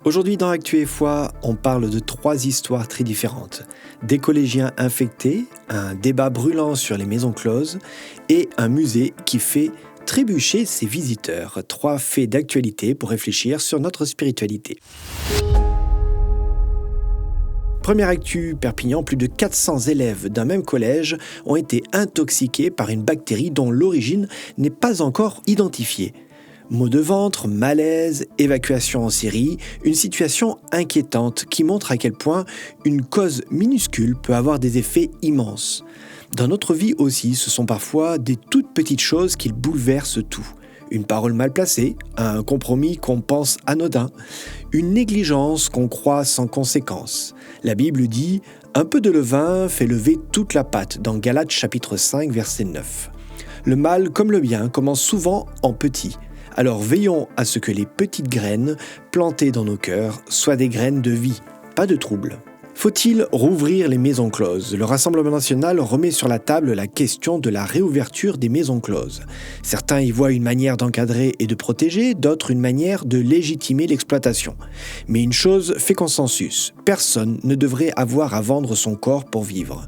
Aujourd'hui dans Actu et Foi, on parle de 3 histoires très différentes. Des collégiens infectés, un débat brûlant sur les maisons closes et un musée qui fait trébucher ses visiteurs. 3 faits d'actualité pour réfléchir sur notre spiritualité. Première actu, Perpignan, plus de 400 élèves d'un même collège ont été intoxiqués par une bactérie dont l'origine n'est pas encore identifiée. Maux de ventre, malaise, évacuation en série, une situation inquiétante qui montre à quel point une cause minuscule peut avoir des effets immenses. Dans notre vie aussi, ce sont parfois des toutes petites choses qui bouleversent tout. Une parole mal placée, un compromis qu'on pense anodin, une négligence qu'on croit sans conséquence. La Bible dit « Un peu de levain fait lever toute la pâte » dans Galates chapitre 5, verset 9. Le mal comme le bien commence souvent en petit. Alors veillons à ce que les petites graines plantées dans nos cœurs soient des graines de vie, pas de trouble. Faut-il rouvrir les maisons closes ? Le Rassemblement national remet sur la table la question de la réouverture des maisons closes. Certains y voient une manière d'encadrer et de protéger, d'autres une manière de légitimer l'exploitation. Mais une chose fait consensus, personne ne devrait avoir à vendre son corps pour vivre.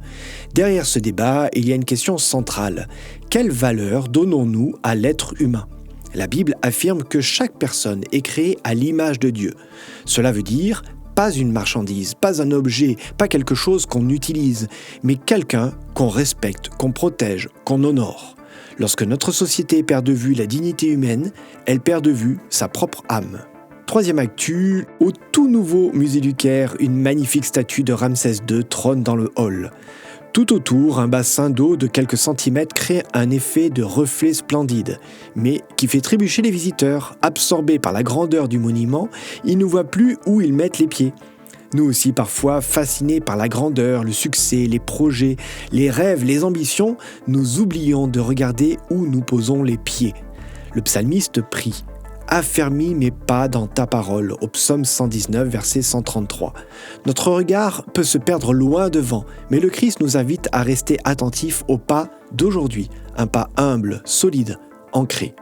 Derrière ce débat, il y a une question centrale. Quelle valeur donnons-nous à l'être humain ? La Bible affirme que chaque personne est créée à l'image de Dieu. Cela veut dire pas une marchandise, pas un objet, pas quelque chose qu'on utilise, mais quelqu'un qu'on respecte, qu'on protège, qu'on honore. Lorsque notre société perd de vue la dignité humaine, elle perd de vue sa propre âme. Troisième actu, au tout nouveau musée du Caire, une magnifique statue de Ramsès II trône dans le hall. Tout autour, un bassin d'eau de quelques centimètres crée un effet de reflet splendide, mais qui fait trébucher les visiteurs. Absorbés par la grandeur du monument, ils ne voient plus où ils mettent les pieds. Nous aussi, parfois, fascinés par la grandeur, le succès, les projets, les rêves, les ambitions, nous oublions de regarder où nous posons les pieds. Le psalmiste prie « Affermis mes pas dans ta parole » au psaume 119, verset 133. Notre regard peut se perdre loin devant, mais le Christ nous invite à rester attentifs au pas d'aujourd'hui, un pas humble, solide, ancré.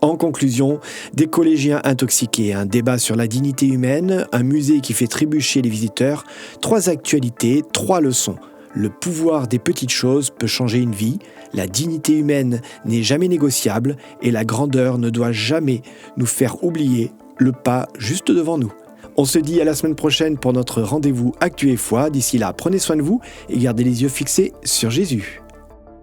En conclusion, des collégiens intoxiqués, un débat sur la dignité humaine, un musée qui fait trébucher les visiteurs, 3 actualités, 3 leçons. Le pouvoir des petites choses peut changer une vie, la dignité humaine n'est jamais négociable et la grandeur ne doit jamais nous faire oublier le pas juste devant nous. On se dit à la semaine prochaine pour notre rendez-vous Actu et Foi. D'ici là, prenez soin de vous et gardez les yeux fixés sur Jésus.